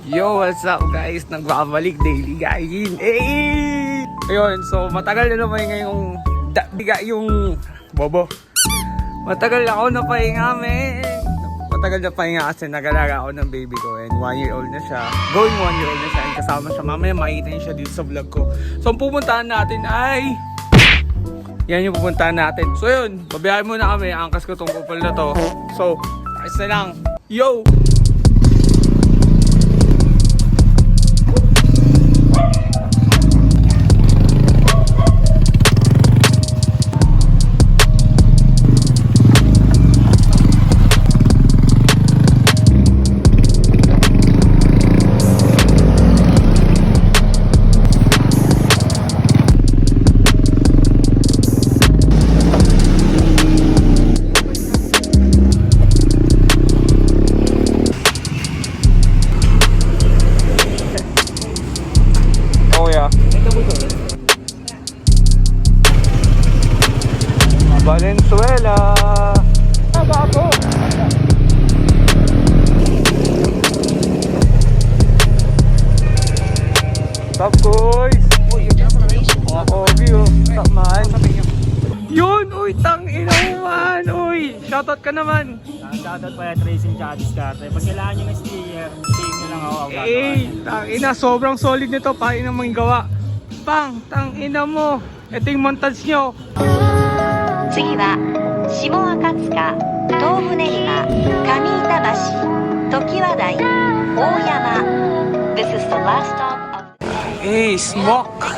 Yo, what's up guys? Nagbabalik daily guys. Hey! Ayun, so matagal na naman ngayong biga yung bobo. Matagal ako na pahinga, men. Matagal na pahinga kasi nagalaga ako ng baby ko and 1 year old na siya. Going 1 year old na siya and kasama siya. Mamaya makita niyo siya dito sa vlog ko. So ang pupuntahan natin ay yan yung pupuntahan natin. So yun, babiyahin muna kami. Angkas ko tong kupal na to. So, ayos na lang. Yo! Valenzuela. Bago. Stop guys. View. Stop man. Yun, uy, tangina mo man, uy. Shoutout ka naman. Shoutout pa yung tracing tsaka discarte. Pag kailangan nyo ng steer nyo lang ako. Tangina, sobrang solid nito. Paano namang gawa? Pang, tangina mo. Ito yung montage nyo. 次は下赤塚、東船島、上板橋、常盤台、大山。This is the last stop of... Hey, Smoke!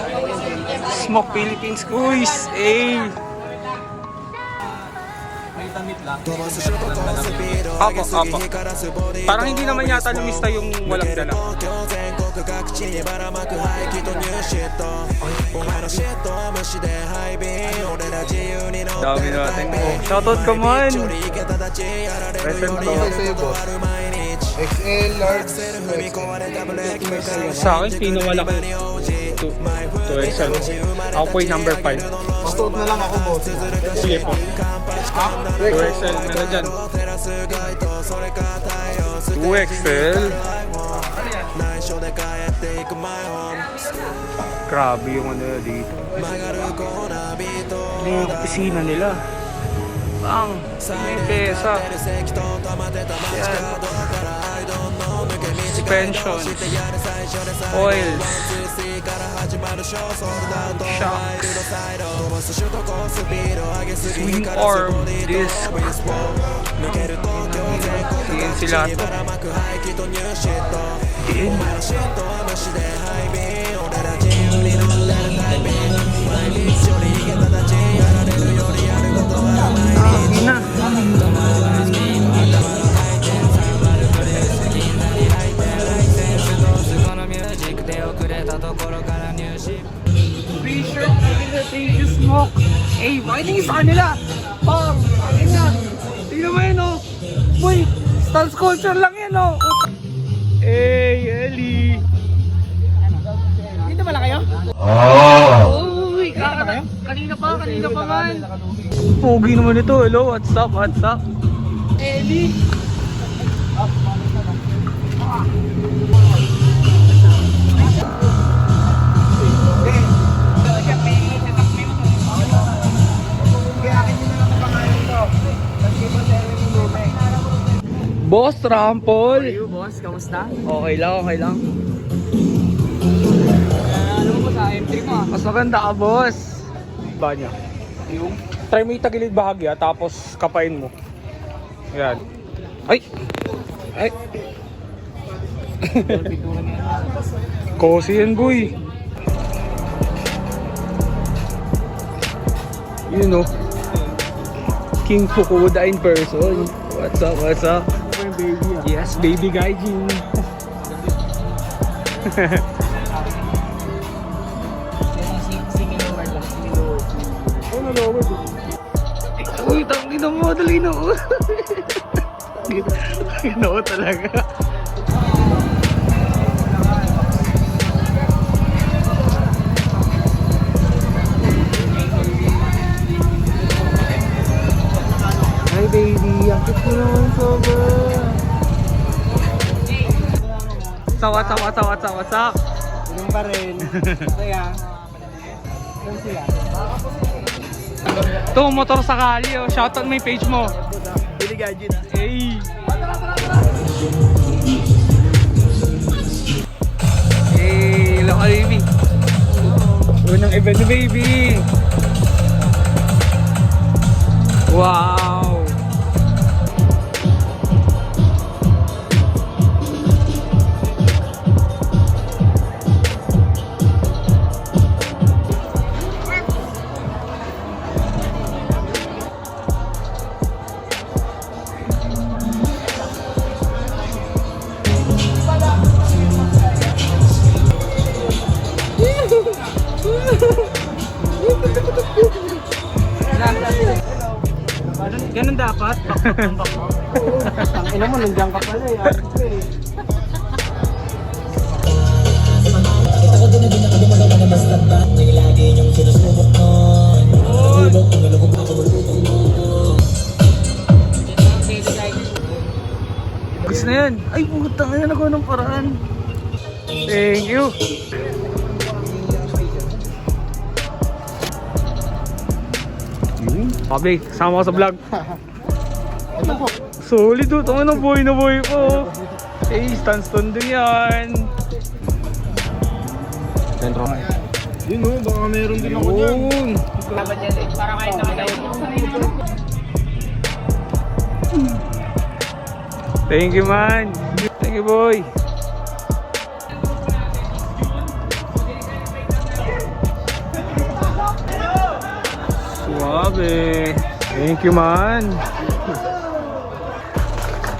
Smoke Philippines, guys! Hey! Apo. Parang hindi naman yata lumista yung walang dala. Dami natin. Shoutout ka man! Present to. XL, large, Sa akin, pinawalaki. 2XL. Ako po yung number 5. Stove na lang ako, boss. Sige po. 2XL na dyan. 2XL. Grabe yung ano dito. Ano yung opisina nila? Bang! May pesa. Yan. Suspensions. Oils. Shocks. Swing arm disc. Yan sila ito. Yan. T-shirt, thank you Smoke. Hey, makinig sa kanila. Pang, akin na. Tingnan mo yun, oh. Boy, stance culture lang yan, oh. Hey, Ellie. Dito pala kayo? Uy, kanina pa man. Pogi naman ito. Hello, what's up? Ellie. Boss Rampol. How are you, boss? Kamusta? Okay lang. Ano mo sa M3 mo ah? Mas maganda ka, boss. Ba niya? Yung try mo itagilid bahagya tapos kapain mo. Yan. Ay. Cozy yan, boy. You know. King Fukuda in person. What's up? Yes, baby gaijin. Uy, tangina mo, dali na. Tangina talaga. Hi baby, ang cute mo naman sobra. What's up? Ganun pa rin. Kaya, ganun sila. Ito, motor sakali oh. Shoutout mo yung page mo. Billy Gadget. Hey! Hey, hello ka baby. Unang event ni baby. Wow! Ganun dapat. Ang ina mo, nandiyan ka pala eh. Gusto na yan. Ay, putang ina, nagawa ng paraan. Thank you. Pabi, kasama ko sa vlog. Solid oh, tanga na boy na boy po. Eh, stand din yan. Sentro. Yun o, baka meron din ako dyan. Yun. Para kain na kayo. Thank you man. Thank you boy. Suave. Thank you man.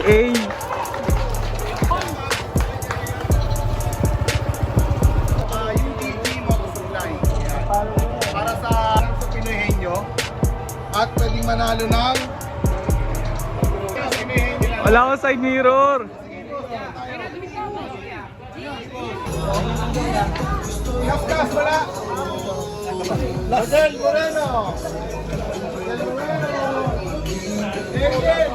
Hey. UTG Motor Supply. Yan. Para sa Pinoyhenyo. At pwedeng manalo ng Pinoyhenyo lang. Wala akong side mirror. Gas, wala. Lasel Moreno. Eden.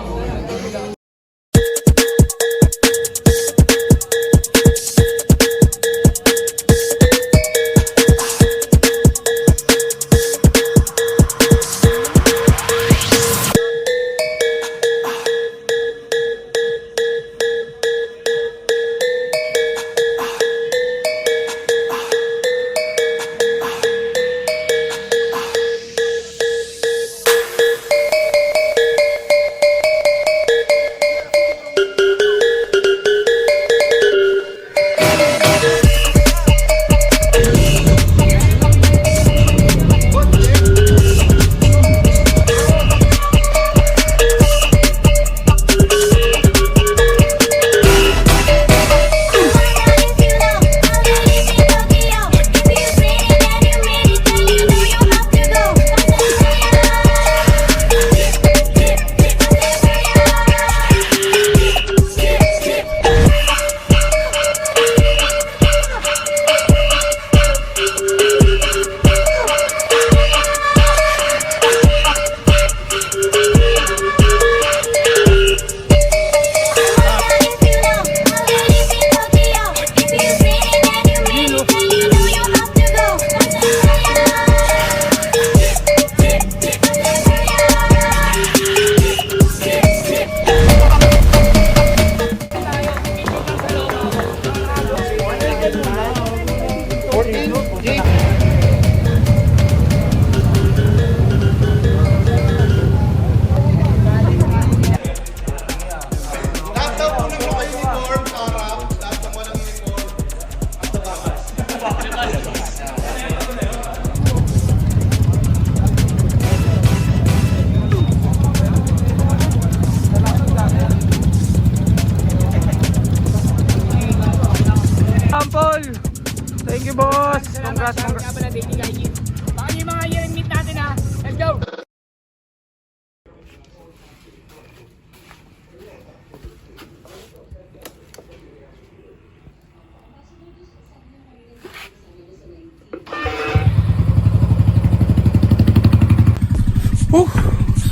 Thank you, boss. Congrats, congrats. Kaya pala, Baby Gadget. Baka yung mga year and meet natin ha. Let's go!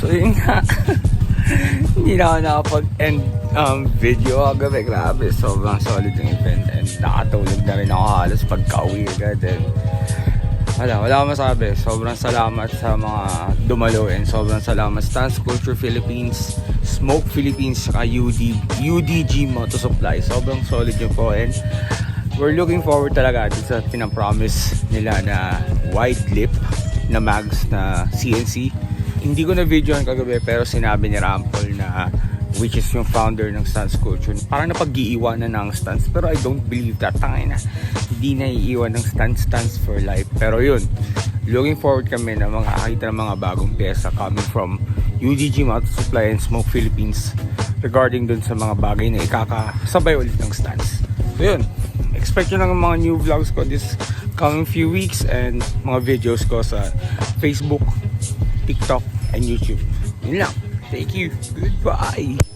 So yun nga. Hindi na ako nakapag-end video kagabi. Grabe, sobrang solid yung event. And natulog na rin ako halos pagka-uwi agad. And wala akong masabi. Sobrang salamat sa mga dumalo and sobrang salamat Stance Culture Philippines, Smoke Philippines, saka UDG Moto Supply. Sobrang solid yun po and we're looking forward talaga dun sa pinapromise nila na wide lip na mags na CNC. Hindi ko na video ang kagabi pero sinabi ni Rampol na which is yung founder ng Stance Culture. Parang napag-iiwanan ng Stance pero I don't believe that. Tangay na, hindi na iiwan ng Stance for life. Pero yun, looking forward kami na makakita ng mga bagong pyesa coming from UDG Moto Supply and Smoke Philippines regarding dun sa mga bagay na ikakasabay ulit ng Stance. So yun, expect nyo lang mga new vlogs ko this coming few weeks and mga videos ko sa Facebook, TikTok, and YouTube. Yun lang. Thank you. Goodbye.